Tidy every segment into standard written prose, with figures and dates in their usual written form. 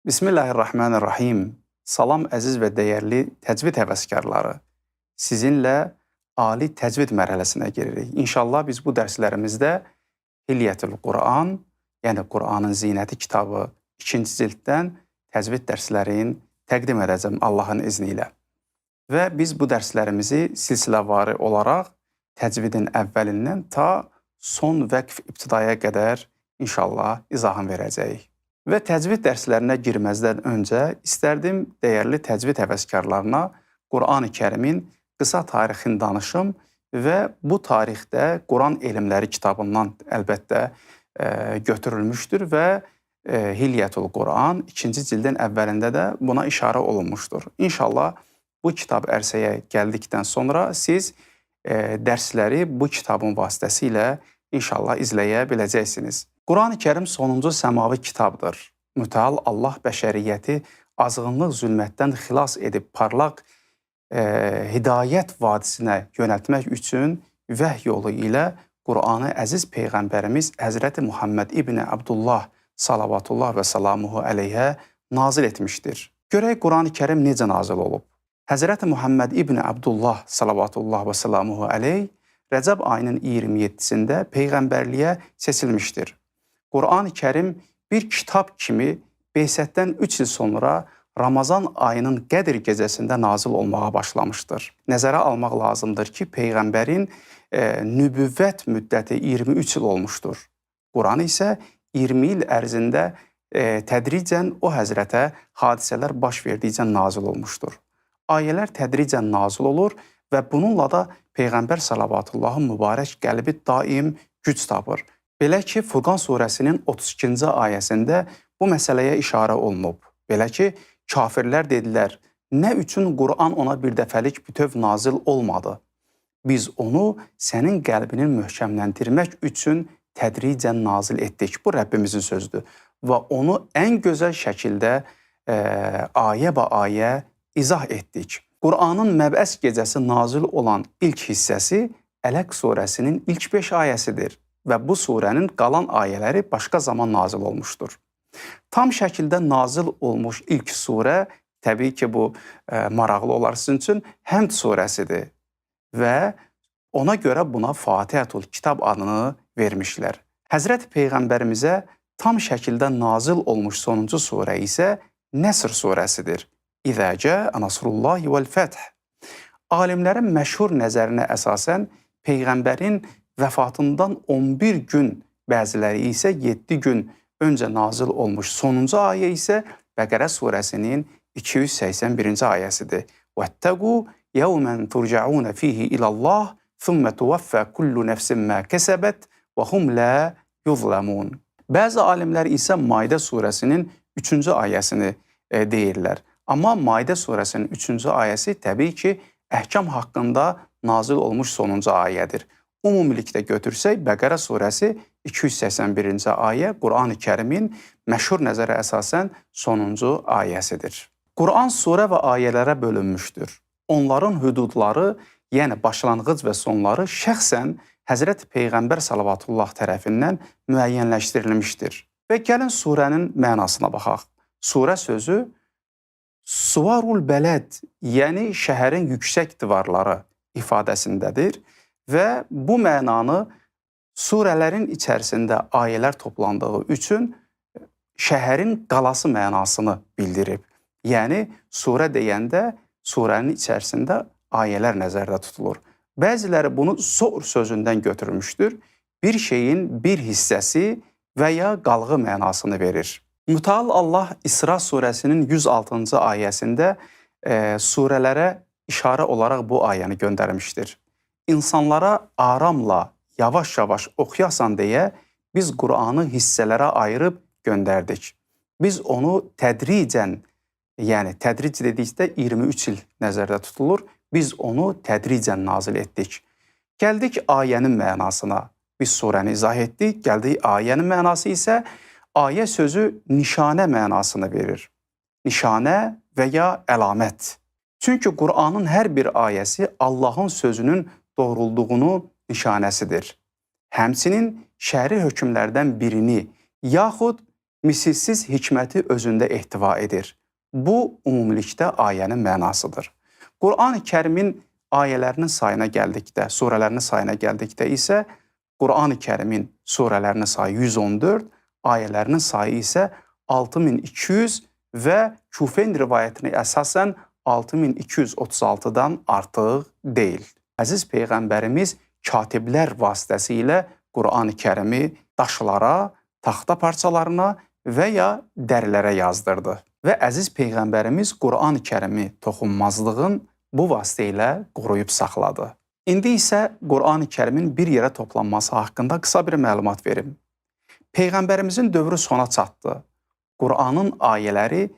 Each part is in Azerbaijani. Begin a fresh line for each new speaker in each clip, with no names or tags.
Bismillahirrahmanirrahim. Salam əziz və dəyərli təcvid həvəskarları. Sizinlə ali təcvid mərhələsinə giririk. İnşallah biz bu dərslərimizdə Hilyətül Quran, yəni Quranın zinəti kitabı 2-ci cilddən təcvid dərslərini təqdim edəcəm Allahın izni ilə. Və biz bu dərslərimizi silsiləvari olaraq təcvidin əvvəlindən ta son vəqf ibtidaya qədər inşallah izahını verəcəyik. Və təcvid dərslərinə girməzdən öncə istərdim dəyərli təcvid həvəskarlarına Quran-ı Kərimin qısa tarixini danışım və bu tarixdə Quran elmləri kitabından əlbəttə götürülmüşdür və Hilyətül Quran 2-ci cildin əvvəlində də buna işarə olunmuşdur. İnşallah bu kitab ərsəyə gəldikdən sonra siz dərsləri bu kitabın vasitəsilə inşallah izləyə biləcəksiniz. Quran-ı Kərim sonuncu səmavi kitabdır. Mütəal Allah bəşəriyyəti azğınlıq zülmətdən xilas edib parlaq hidayət vadisinə yönəltmək üçün vəhy yolu ilə Quranı əziz Peyğəmbərimiz Həzrəti Muhammed İbni Abdullah salavatullah və salamuhu əleyhə nazil etmişdir. Görək Quran-ı Kərim necə nazil olub? Həzrəti Muhammed İbni Abdullah salavatullah və salamuhu əleyh Rəcəb ayının 27-sində Peyğəmbərliyə seçilmişdir. Quran-ı Kərim bir kitab kimi Beysətdən 3 il sonra Ramazan ayının Qədr gecəsində nazil olmağa başlamışdır. Nəzərə almaq lazımdır ki, Peyğəmbərin nübüvvət müddəti 23 il olmuşdur. Quran isə 20 il ərzində tədricən o həzrətə hadisələr baş verdikcə nazil olmuşdur. Ayələr tədricən nazil olur və bununla da Peyğəmbər salavatullahın mübarək qəlbi daim güc tapır. Belə ki, Furqan surəsinin 32-ci ayəsində bu məsələyə işarə olunub. Belə ki, kafirlər dedilər, nə üçün Quran ona bir dəfəlik bütöv nazil olmadı? Biz onu sənin qəlbinin möhkəmləndirmək üçün tədricən nazil etdik. Bu Rəbbimizin sözüdür. Və onu ən gözəl şəkildə ayə bə ayə izah etdik. Quranın Məbəs gecəsi nazil olan ilk hissəsi Ələq surəsinin ilk 5 ayəsidir və bu surənin qalan ayələri başqa zaman nazil olmuşdur. Tam şəkildə nazil olmuş ilk surə, təbii ki, bu maraqlı olar sizin üçün Həmd surəsidir və ona görə buna Fatihətül Kitab adını vermişlər. Həzrət Peyğəmbərimizə tam şəkildə nazil olmuş sonuncu surə isə Nəsr surəsidir. İzə cəə Nasrullahi vəl-Fəth. Alimlərin məşhur nəzərinə əsasən Peyğəmbərin vəfatından 11 gün, bəziləri isə 7 gün öncə nazil olmuş sonuncu ayə isə Bəqərə surəsinin 281-ci ayəsidir. وَاتَّقُوا يَوْمًا تُرْجَعُونَ فِيهِ إِلَى اللّٰهِ ثُمَّ تُوَفَّى كُلُّ نَفْسٍ مَا كَسَبَتْ وَهُمْ لَا يُظْلَمُونَ. Bəzi alimlər isə Maidə surəsinin 3-cü ayəsini deyirlər. Amma Maidə surəsinin 3-cü ayəsi təbii ki, əhkam haqqında nazil olmuş sonuncu ayədir. Ümumilikdə götürsək, Bəqərə surəsi 281-ci ayə Quran-ı Kərimin məşhur nəzərə əsasən sonuncu ayəsidir. Quran surə və ayələrə bölünmüşdür. Onların hüdudları, yəni başlanğıc və sonları şəxsən Həzrət Peyğəmbər salavatullah tərəfindən müəyyənləşdirilmişdir. Və gəlin surənin mənasına baxaq. Surə sözü Suvarul Bələd, yəni şəhərin yüksək divarları ifadəsindədir və bu mənanı surələrin içərisində ayələr toplandığı üçün şəhərin qalası mənasını bildirib. Yəni, surə deyəndə surənin içərisində ayələr nəzərdə tutulur. Bəziləri bunu sur sözündən götürmüşdür. Bir şeyin bir hissəsi və ya qalğı mənasını verir. Mütəal Allah İsra surəsinin 106-cı ayəsində surələrə işarə olaraq bu ayəni göndərmişdir. İnsanlara aramla, yavaş-yavaş oxuyasan deyə biz Quranı hissələrə ayırıb göndərdik. Biz onu tədricən, yəni tədric dedikdə 23 il nəzərdə tutulur, biz onu tədricən nazil etdik. Gəldik ayənin mənasına, biz surəni izah etdik, gəldik ayənin mənası isə ayə sözü nişanə mənasını verir. Nişanə və ya əlamət. Çünki Quranın hər bir ayəsi Allahın sözünün doğrulduğunu nişanəsidir. Həmçinin şəri hökmlərdən birini yaxud misilsiz hikməti özündə ehtiva edir. Bu, ümumilikdə ayənin mənasıdır. Qur'an-ı Kərimin ayələrinin sayına gəldikdə, surələrinin sayına gəldikdə isə Qur'an-ı Kərimin surələrinin sayı 114, ayələrinin sayı isə 6200 və Küfeyn rivayətinə əsasən 6236-dan artıq deyil. Əziz Peyğəmbərimiz katiblər vasitəsilə Qur'an-ı Kərimi daşlara, taxta parçalarına və ya dərilərə yazdırdı. Və əziz Peyğəmbərimiz Qur'an-ı Kərimi toxunmazlığın bu vasitə ilə qoruyub saxladı. İndi isə Qur'an-ı Kərimin bir yerə toplanması haqqında qısa bir məlumat verim. Peyğəmbərimizin dövrü sona çatdı. Qur'anın ayələri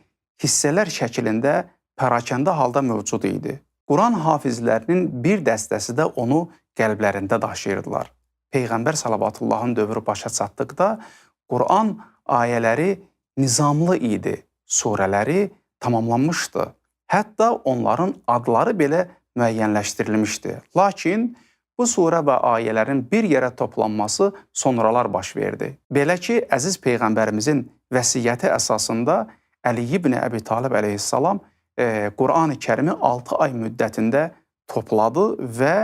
hissələr şəklində pərakəndə halda mövcud idi. Quran hafizlərinin bir dəstəsi də onu qəlblərində daşıyırdılar. Peyğəmbər salawatullahın dövrü başa çatdıqda Quran ayələri nizamlı idi, surələri tamamlanmışdı. Hətta onların adları belə müəyyənləşdirilmişdi. Lakin bu surə və ayələrin bir yerə toplanması sonralar baş verdi. Belə ki, əziz Peyğəmbərimizin vəsiyyəti əsasında Əli ibn Əbi Talib əleyhissalam Qur'an-ı Kərimi 6 ay müddətində topladı və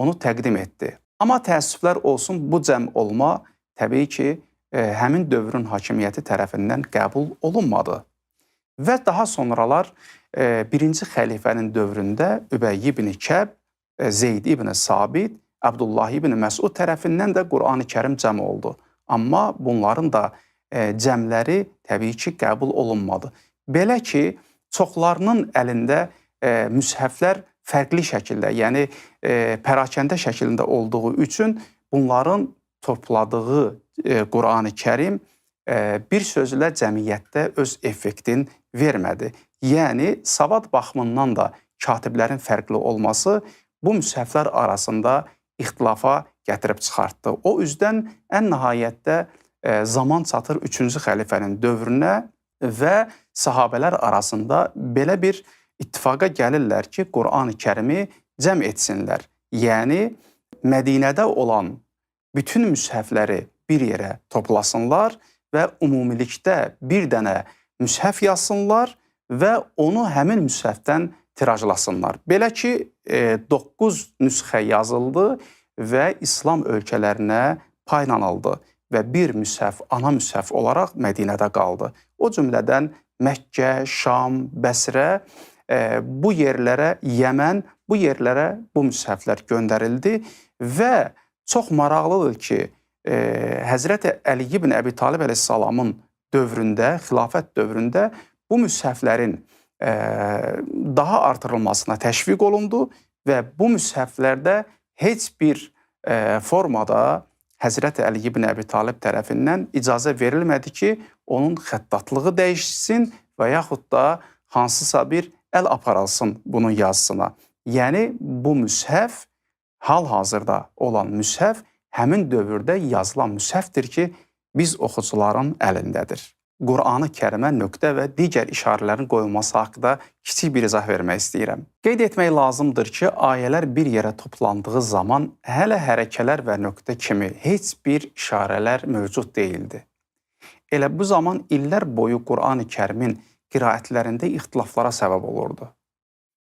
onu təqdim etdi. Amma təəssüflər olsun, bu cəm olma təbii ki, həmin dövrün hakimiyyəti tərəfindən qəbul olunmadı. Və daha sonralar birinci xəlifənin dövründə Übeyy ibn Kəb, Zeyd ibn Sabit, Abdullah ibn Məsud tərəfindən də Qur'an-ı Kərim cəm oldu. Amma bunların da cəmləri təbii ki, qəbul olunmadı. Belə ki, çoxlarının əlində müshəflər fərqli şəkildə, yəni pərakəndə şəkildə olduğu üçün bunların topladığı Qur'an-ı Kərim bir sözlə cəmiyyətdə öz effektin vermədi. Yəni, savad baxımından da katiblərin fərqli olması bu müshəflər arasında ixtilafa gətirib çıxartdı. O üzdən ən nəhayətdə zaman çatır 3-cü xəlifənin dövrünə və sahabələr arasında belə bir ittifaqa gəlirlər ki, Qur'an-ı Kərimi cəm etsinlər. Yəni, Mədinədə olan bütün müshəfləri bir yerə toplasınlar və ümumilikdə bir dənə müshəf yazsınlar və onu həmin müshəfdən tirajlasınlar. Belə ki, 9 nüsxə yazıldı və İslam ölkələrinə paylanıldı və bir müshəf, ana müshəf olaraq Mədinədə qaldı. O cümlədən Məkkə, Şam, Bəsrə, bu yerlərə, Yəmən, bu yerlərə bu müshəflər göndərildi və çox maraqlıdır ki, Həzrəti Əli ibn Əbi Talib əleyhissalamın dövründə, xilafət dövründə bu müshəflərin daha artırılmasına təşviq olundu və bu müshəflərdə heç bir formada Həzrəti Əli ibn Əbi Talib tərəfindən icazə verilmədi ki, onun xəttatlığı dəyişsin və yaxud da hansısa bir əl aparılsın bunun yazısına. Yəni, bu müshəf, hal-hazırda olan müshəf həmin dövrdə yazılan müshəfdir ki, biz oxucuların əlindədir. Qur'an-ı Kərimə nöqtə və digər işarələrin qoyulması haqqında kiçik bir izah vermək istəyirəm. Qeyd etmək lazımdır ki, ayələr bir yerə toplandığı zaman hələ hərəkələr və nöqtə kimi heç bir işarələr mövcud deyildi. Elə bu zaman illər boyu Qur'an-ı Kərimin qiraətlərində ixtilaflara səbəb olurdu.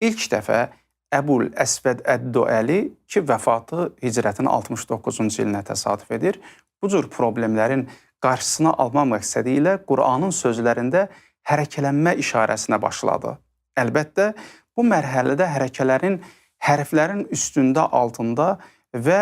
İlk dəfə Əbul Əsvəd Əd-Duəli ki, vəfatı hicrətin 69-cu ilinə təsadüf edir, bu cür problemlərin qarşısına alma məqsədi ilə Qur'anın sözlərində hərəkələnmə işarəsinə başladı. Əlbəttə, bu mərhələdə hərəkələrin hərflərin üstündə, altında və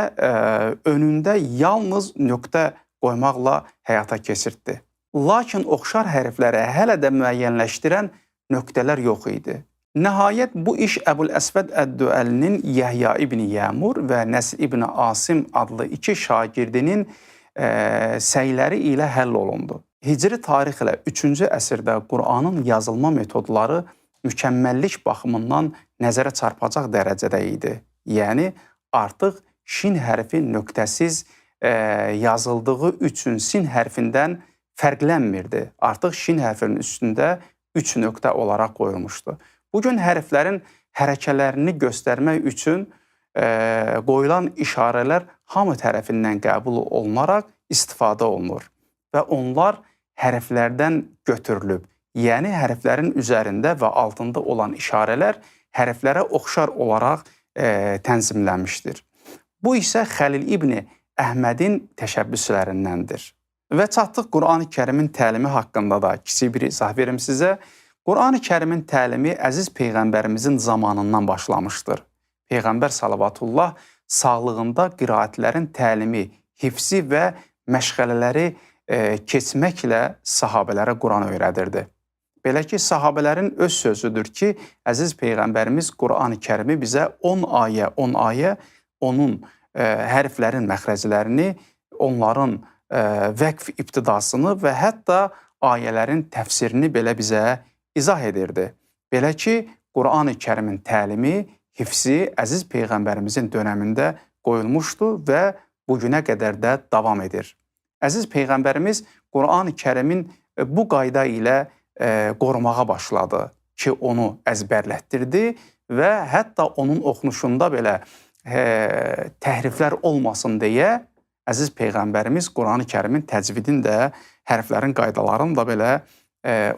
önündə yalnız nöqtə qoymaqla həyata keçirtdi. Lakin oxşar hərfləri hələ də müəyyənləşdirən nöqtələr yox idi. Nəhayət, bu iş Əbul Əsvəd Əd-Duəlinin Yəhya ibn Yəmur və Nəsr ibn Asim adlı iki şagirdinin səyləri ilə həll olundu. Hicri tarix ilə 3-cü əsrdə Qur'anın yazılma metodları mükəmməllik baxımından nəzərə çarpacaq dərəcədə idi. Yəni, artıq şin hərfi nöqtəsiz yazıldığı üçün sin hərfindən fərqlənmirdi. Artıq şin hərfinin üstündə 3 nöqtə olaraq qoyulmuşdu. Bugün hərflərin hərəkələrini göstərmək üçün qoyulan işarələr hamı tərəfindən qəbul olunaraq istifadə olunur və onlar hərflərdən götürülüb. Yəni hərflərin üzərində və altında olan işarələr hərflərə oxşar olaraq tənzimlənmişdir. Bu isə Xəlil İbni Əhmədin təşəbbüslərindəndir. Və çatdıq Qur'an-ı Kərimin təlimi haqqında da kiçik bir izah verim sizə. Qur'an-ı Kərimin təlimi əziz Peyğəmbərimizin zamanından başlamışdır. Peyğəmbər salavatullah sağlığında qiraətlərin təlimi, hifzi və məşğələləri keçməklə sahabələrə Qur'an öyrədirdi. Belə ki, sahabələrin öz sözüdür ki, əziz Peyğəmbərimiz Qur'an-ı Kərimi bizə 10 ayə onun hərflərin məxrəclərini, onların vəqf ibtidasını və hətta ayələrin təfsirini belə bizə izah edirdi. Belə ki, Qur'an-ı Kərimin təlimi, hifzi əziz Peyğəmbərimizin dönəmində qoyulmuşdu və bugünə qədər də davam edir. Əziz Peyğəmbərimiz Qur'an-ı Kərimin bu qayda ilə qorumağa başladı ki, onu əzbərlətdirdi və hətta onun oxunuşunda belə təhriflər olmasın deyə əziz Peyğəmbərimiz Qur'an-ı Kərimin təcvidini də, hərflərin qaydalarını da belə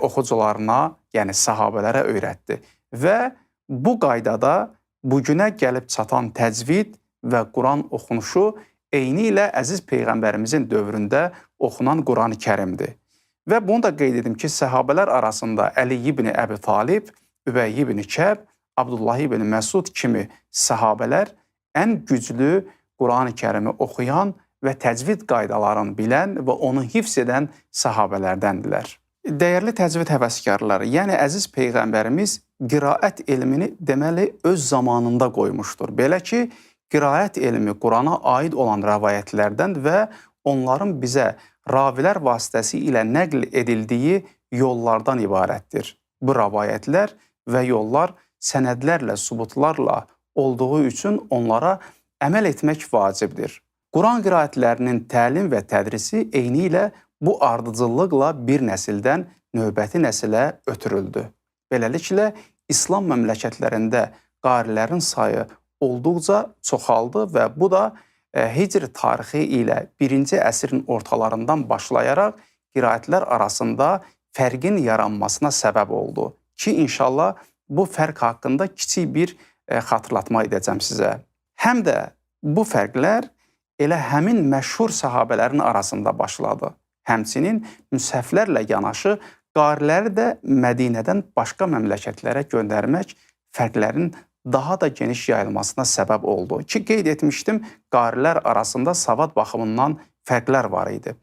oxucularına, yəni sahabələrə öyrətdi. Və bu qaydada bugünə gəlib çatan təcvid və Qur'an oxunuşu eyni ilə əziz Peyğəmbərimizin dövründə oxunan Qur'an-ı Kərimdir. Və bunu da qeyd edim ki, səhabələr arasında Əli ibn Əbi Talib, Übey ibn Kəb, Abdullah ibn Məsud kimi səhabələr ən güclü Qur'an-ı Kərimi oxuyan və təcvid qaydalarını bilən və onu hifz edən səhabələrdəndirlər. Dəyərli təcvid həvəskarları, yəni əziz Peyğəmbərimiz qiraət elmini deməli öz zamanında qoymuşdur. Belə ki, qiraət elmi Qur'ana aid olan rəvayətlərdən və onların bizə ravilər vasitəsilə nəql edildiyi yollardan ibarətdir. Bu rəvayətlər və yollar sənədlərlə, sübutlarla olduğu üçün onlara əməl etmək vacibdir. Quran qiraətlərinin təlim və tədrisi eyni ilə bu ardıcıllıqla bir nəsildən növbəti nəsilə ötürüldü. Beləliklə, İslam məmləkətlərində qarilərin sayı olduqca çoxaldı və bu da Hicr tarixi ilə 1-ci əsrin ortalarından başlayaraq qiraətlər arasında fərqin yaranmasına səbəb oldu ki, inşallah bu fərq haqqında kiçik bir xatırlatma edəcəm sizə. Həm də bu fərqlər elə həmin məşhur sahabələrin arasında başladı. Həmçinin müshəflərlə yanaşı qariləri də Mədinədən başqa məmləkətlərə göndərmək fərqlərin daha da geniş yayılmasına səbəb oldu ki, qeyd etmişdim, qarilər arasında savad baxımından fərqlər var idi.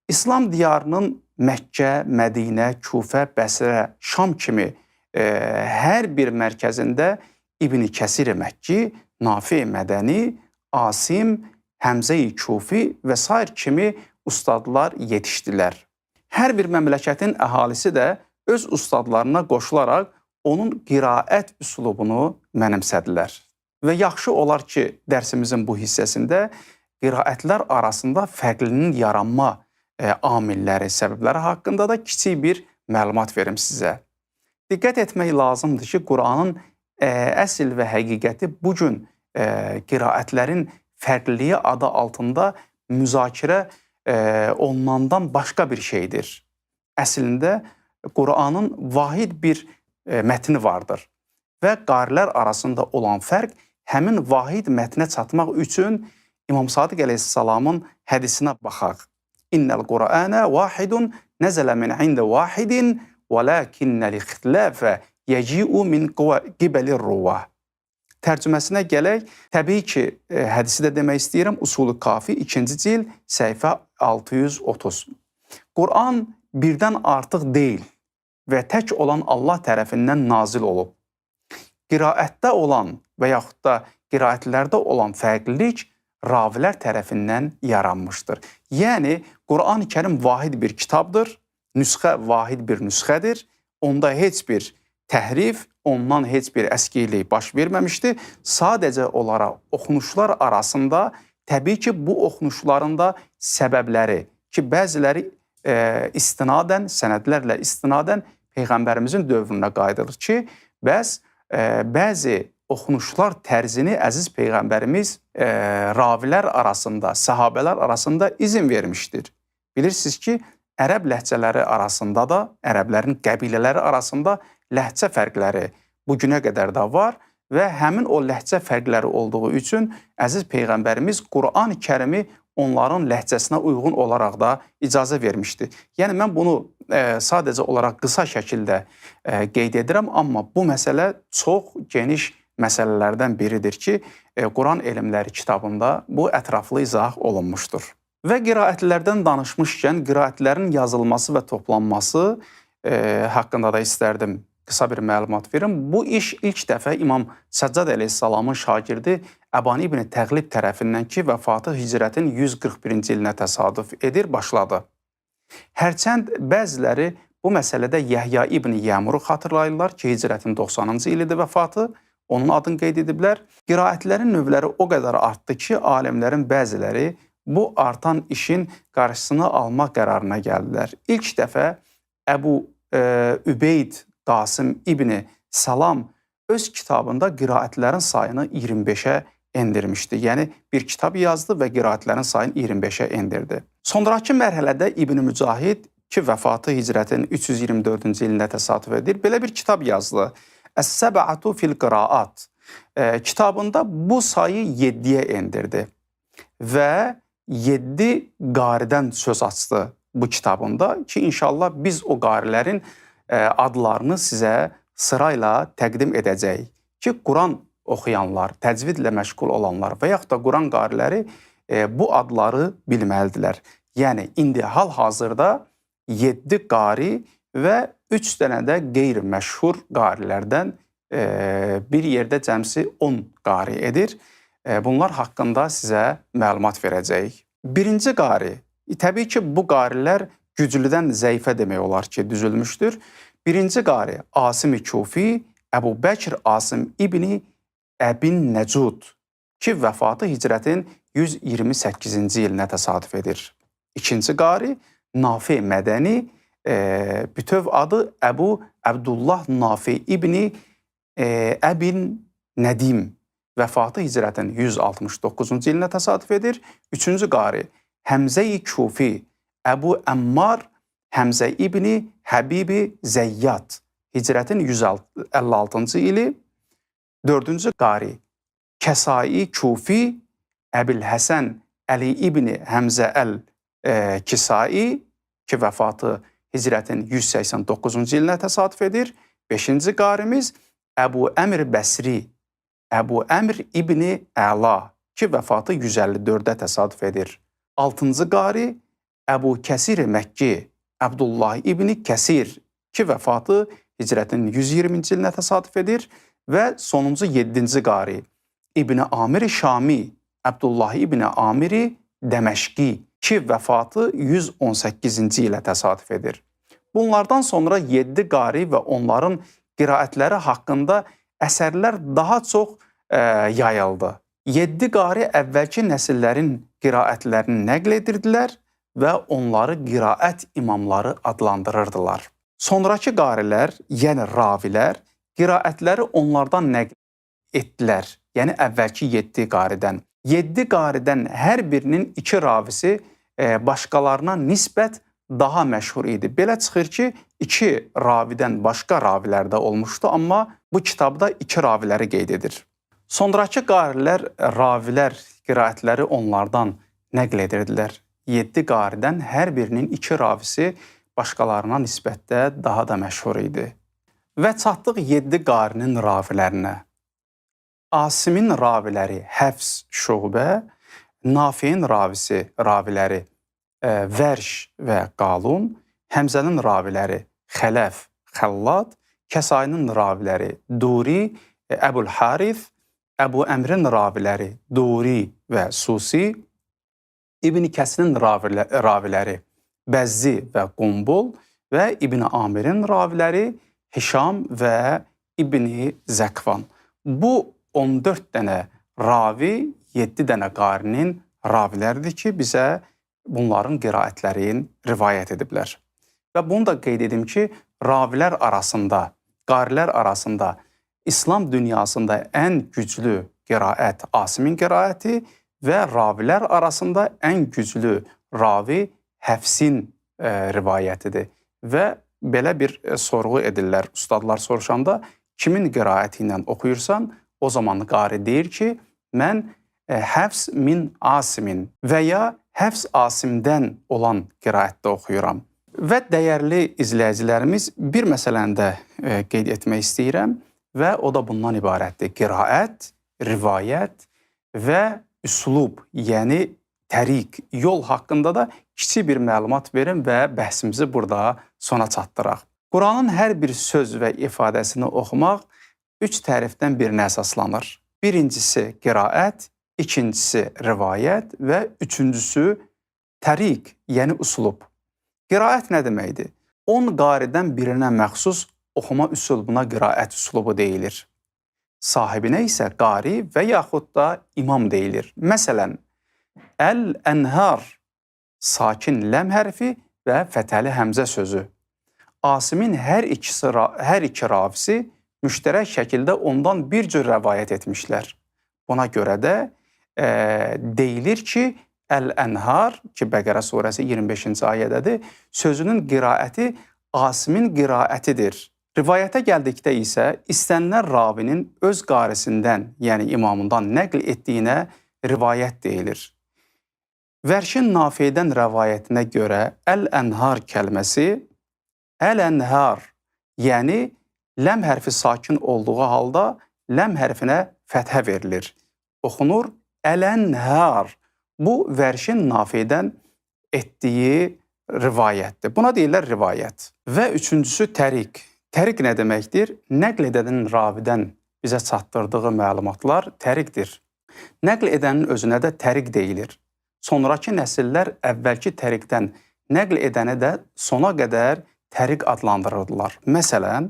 İslam diyarının Məkkə, Mədinə, Küfə, Bəsrə, Şam kimi hər bir mərkəzində İbn-i Kəsir Məkki, Nafi Mədəni, Asim, Həmzə-i Küfi və s. kimi ustadlar yetişdilər. Hər bir məmləkətin əhalisi də öz ustadlarına qoşularaq onun qiraət üslubunu mənimsədilər. Və yaxşı olar ki, dərsimizin bu hissəsində qiraətlər arasında fərqlinin yaranma amilləri, səbəbləri haqqında da kiçik bir məlumat verim sizə. Diqqət etmək lazımdır ki, Qur'anın əsl və həqiqəti bugün qiraətlərin fərqliliyi adı altında müzakirə olunandan başqa bir şeydir. Əslində, Qur'anın vahid bir mətni vardır və qarilər arasında olan fərq həmin vahid mətnə çatmaq üçün İmam Sadiq əleyhissalamın hədisinə baxaq. İnnəl Qur'anə vahidun nəzələ min ində vahidin və ləkinnəl ixtilafə yəci'u min qibəlir ruvah. Tərcüməsinə gələk, təbii ki, hədisi də demək istəyirəm, Usul-u Kafi 2-ci cild, səhifə 630. Qur'an birdən artıq deyil və tək olan Allah tərəfindən nazil olub. Qiraətdə olan və yaxud da qiraətlərdə olan fərqlilik ravilər tərəfindən yaranmışdır. Yəni, Qur'an-ı Kərim vahid bir kitabdır, nüsxə vahid bir nüsxədir, onda heç bir təhrif, ondan heç bir əskilik baş verməmişdir. Sadəcə olaraq oxunuşlar arasında təbii ki, bu oxunuşların da səbəbləri ki, bəziləri istinadən, sənədlərlə istinadən Peyğəmbərimizin dövrünə qayıdılır ki, bəzi oxunuşlar tərzini əziz Peyğəmbərimiz ravilər arasında, səhabələr arasında izin vermişdir. Bilirsiniz ki, ərəb ləhcələri arasında da, ərəblərin qəbilələri arasında ləhcə fərqləri bu günə qədər də var və həmin o ləhcə fərqləri olduğu üçün əziz Peyğəmbərimiz Qur'an-ı Kərimi onların ləhcəsinə uyğun olaraq da icazə vermişdi. Yəni, mən bunu sadəcə olaraq qısa şəkildə qeyd edirəm, amma bu məsələ çox geniş məsələlərdən biridir ki, Quran elmləri kitabında bu ətraflı izah olunmuşdur. Və qiraətlərdən danışmışkən, qiraətlərin yazılması və toplanması haqqında da istərdim qısa bir məlumat verim. Bu iş ilk dəfə İmam Səccad əleyhissalamın şagirdi Əbani ibn Təğlib tərəfindən ki, vəfatı hicrətin 141-ci ilinə təsadüf edir, başladı. Hərçənd bəziləri bu məsələdə Yəhya ibn Yəmuru xatırlayırlar ki, hicrətin 90-cı ilidir vəfatı, onun adını qeyd ediblər. Qiraətlərin növləri o qədər artdı ki, alimlərin bəziləri bu artan işin qarşısını almaq qərarına gəldilər. İlk dəfə Əbu Übeyd Qasım ibn Salam öz kitabında qiraətlərin sayını 25-ə endirmişdi. Yəni, bir kitab yazdı və qiraətlərin sayını 25-ə endirdi. Sonraki mərhələdə İbn Mücahid ki, vəfatı hicrətin 324-cü ilində təsadüf edir, belə bir kitab yazdı. Əs-səbə'atu fil-qiraat. Kitabında bu sayı 7-yə endirdi və 7 qaridən söz açdı bu kitabında ki, inşallah biz o qarilərin adlarını sizə sırayla təqdim edəcəyik ki, Quran oxuyanlar, təcvidlə məşğul olanlar və yaxud da Quran qariləri bu adları bilməlidirlər. Yəni, indi hal-hazırda 7 qari və 3 dənə də qeyri-məşhur qarilərdən bir yerdə cəmsi 10 qari edir. Bunlar haqqında sizə məlumat verəcəyik. Birinci qari, təbii ki, bu qarilər güclüdən zəifə demək olar ki, düzülmüşdür. Birinci qari Asim-i Kufi, Əbu Bəkr Asim ibn Əbin Nəcud ki, vəfatı hicrətin 128-ci ilinə təsadüf edir. İkinci qari Nafi Mədəni, bütöv adı Əbu Əbdullah Nafi ibn Əbin Nədim, vəfatı hicrətin 169-cu ilinə təsadüf edir. Üçüncü qari Həmzə-i Kufi, Əbu Əmmar Həmzə ibn Həbibi Zəyyad, hicrətin 156-cı ili. Dördüncü qari Kəsai Kufi, Əbil Həsən Əli ibn Həmzə Əl-Kisai ki, vəfatı hicrətin 189-cu ilinə təsadüf edir. Beşinci qarimiz Əbu Əmr Bəsri, Əbu Əmr ibn Əla ki, vəfatı 154-də təsadüf edir. Altıncı qari Əbu Kəsir Məkki, Əbdullah ibn Kəsir ki, vəfatı hicrətin 120-ci ilinə təsadüf edir. Və sonuncu 7-ci qari İbn Amir Şami, Əbdullah ibn Amir Dəməşqi ki, vəfatı 118-ci ilə təsadüf edir. Bunlardan sonra 7 qari və onların qiraətləri haqqında əsərlər daha çox yayıldı. 7 qari əvvəlki nəsillərin qiraətlərini nəql edirdilər və onları qiraət imamları adlandırırdılar. Sonraki qarilər, yəni ravilər, qiraətləri onlardan nəql etdilər, yəni əvvəlki 7 qaridən. 7 qaridən hər birinin 2 ravisi başqalarına nisbət daha məşhur idi. Belə çıxır ki, 2 ravidən başqa ravilər də olmuşdu, amma bu kitabda 2 raviləri qeyd edir. Sonraki qarilər, ravilər qiraətləri onlardan nəql edirdilər. 7 qaridən hər birinin 2 ravisi başqalarına nisbətdə daha da məşhur idi. Və çatdıq 7 qarinin ravilərinə. Asimin raviləri Həfs, Şubə, Nafi'nin raviləri Vərş və Qalun, Həmzənin raviləri Xələf, Xəllad, Kəsainin raviləri Duri, Əbul Harith, Əbu Əmrin raviləri Duri və Susi, İbn Kəsirin raviləri Bəzzi və Qumbul və İbn Amirin raviləri Hişam və İbn Zəkvan. Bu 14 dənə ravi, 7 dənə qarinin raviləridir ki, bizə bunların qiraətlərini rivayət ediblər. Və bunu da qeyd edim ki, ravilər arasında, qarilər arasında İslam dünyasında ən güclü qiraət Asimin qiraəti və ravilər arasında ən güclü ravi Həfsin rivayətidir. Və belə bir sorğu edirlər ustadlar soruşanda, kimin qiraəti ilə oxuyursan, o zaman qari deyir ki, mən Həfs min Asimin və ya Həfs Asimdən olan qiraətdə oxuyuram. Və dəyərli izləyicilərimiz, bir məsələni də qeyd etmək istəyirəm və o da bundan ibarətdir. Qiraət, rivayət və üslub, yəni təriq, yol haqqında da kiçik bir məlumat verin və bəhsimizi burada sona çatdıraq. Quranın hər bir söz və ifadəsini oxumaq 3 tərifdən birinə əsaslanır. Birincisi qiraət, ikincisi rivayət və üçüncüsü təriq, yəni üslub. Qiraət nə deməkdir? 10 qaridən birinə məxsus oxuma üslubuna qiraət üslubu deyilir. Sahibinə isə qari və yaxud da imam deyilir. Məsələn, Əl-Ənhar, sakin ləm hərfi və fətəli həmzə sözü. Asimin hər iki ravisi müştərək şəkildə ondan bir cür rəvayət etmişlər. Buna görə də deyilir ki, Əl-Ənhar, ki Bəqərə surəsi 25-ci ayədədir, sözünün qiraəti Asimin qiraətidir. Rivayətə gəldikdə isə istənilən ravinin öz qarisindən, yəni imamından nəql etdiyinə rivayət deyilir. Vərşin Nafi'dən rəvayətinə görə Əl-Ənhar kəlməsi Əl-Ənhar, yəni ləm hərfi sakin olduğu halda ləm hərfinə fəthə verilir. Oxunur Əl-Ənhar. Bu Vərşin Nafi'dən etdiyi rivayətdir. Buna deyirlər rivayət. Və üçüncüsü təriq. Təriq nə deməkdir? Nəql edənin ravidən bizə çatdırdığı məlumatlar təriqdir. Nəql edənin özünə də təriq deyilir. Sonrakı nəsillər əvvəlki təriqdən nəql edəni də sona qədər təriq adlandırırdılar. Məsələn,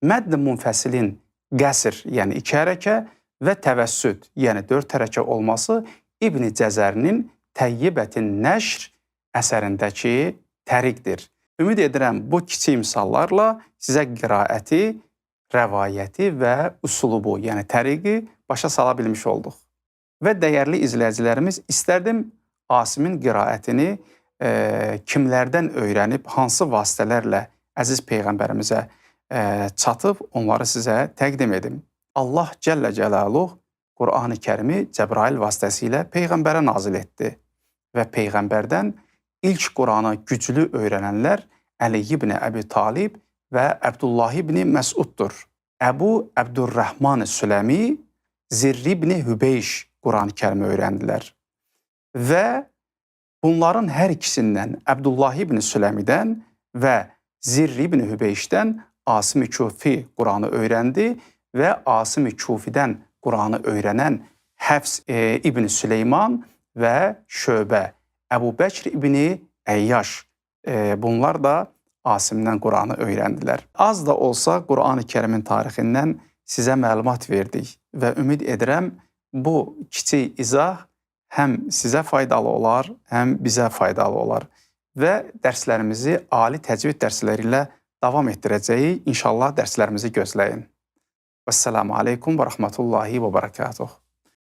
mədd-i munfəsilin qəsr, yəni 2 hərəkə və təvəssüd, yəni 4 hərəkə olması İbn Cəzərinin Təyyibətin Nəşr əsərindəki təriqdir. Ümid edirəm, bu kiçik misallarla sizə qiraəti, rəvayəti və üslubu, yəni təriqi başa sala bilmiş olduq. Və dəyərli izləyicilərimiz, istərdim Asimin qiraətini kimlərdən öyrənib, hansı vasitələrlə əziz Peyğəmbərimizə çatıb, onları sizə təqdim edim. Allah Cəllə Cəlaluhu Qur'an-ı Kərimi Cəbrail vasitəsilə Peyğəmbərə nazil etdi və Peyğəmbərdən ilk Qur'anı güclü öyrənənlər Əli ibn Əbi Talib və Əbdullah ibn Məsuddur. Əbu Əbdurrəhman Süləmi, Zirr ibn Hübeyş Qur'an-ı Kərimi öyrəndilər. Və bunların hər ikisindən, Əbdullah ibn Süləmidən və Zirr ibn Hübeyşdən Asim-i Kufi Qur'anı öyrəndi və Asim-i Kufidən Qur'anı öyrənən Həfs ibn Süleyman və Şöbə, Əbu Bəkr ibn Əyyaş, bunlar da Asimdən Qur'anı öyrəndilər. Az da olsa Qur'an-ı Kərimin tarixindən sizə məlumat verdik və ümid edirəm bu kiçik izah həm sizə faydalı olar, həm bizə faydalı olar və dərslərimizi ali təcvid dərsləri ilə davam etdirəcəyik. İnşallah dərslərimizi gözləyin. Vəssalamu aleykum və rəhmətullahi və bərəkatuhu.